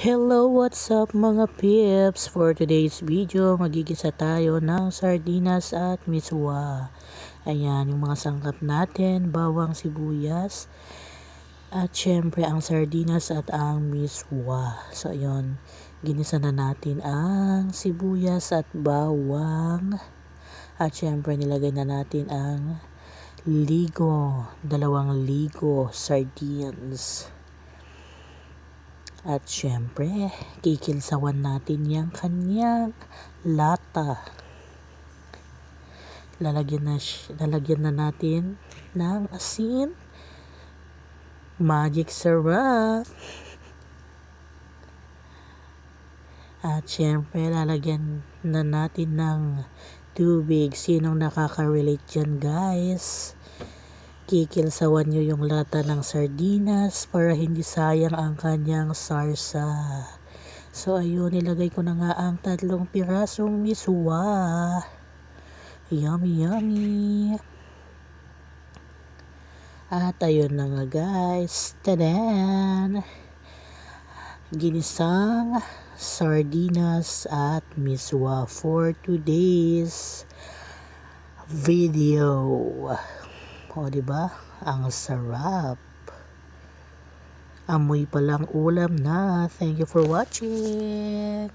Hello, what's up mga pips? For today's video, magigisa tayo ng sardinas at miswa. Ayan, yung mga sangkap natin, bawang, sibuyas, at syempre ang sardinas at ang miswa. So, ayun, ginisa na natin ang sibuyas at bawang. At syempre, nilagay na natin ang ligo, 2 ligo sardines. At syempre, kikilsawan natin yung kanyang lata. Lalagyan na natin ng asin. Magic sarap. At syempre, lalagyan na natin ng tubig. Sinong nakaka-relate dyan, guys? Kikilsawan nyo yung lata ng sardinas para hindi sayang ang kanyang sarsa. So ayun, nilagay ko na nga ang 3 pirasong miswa. Yummy, yummy. At ayun na nga guys. Tadan! Ginisang sardinas at miswa for today's video. O, diba? Ang sarap. Amoy palang ulam na. Thank you for watching.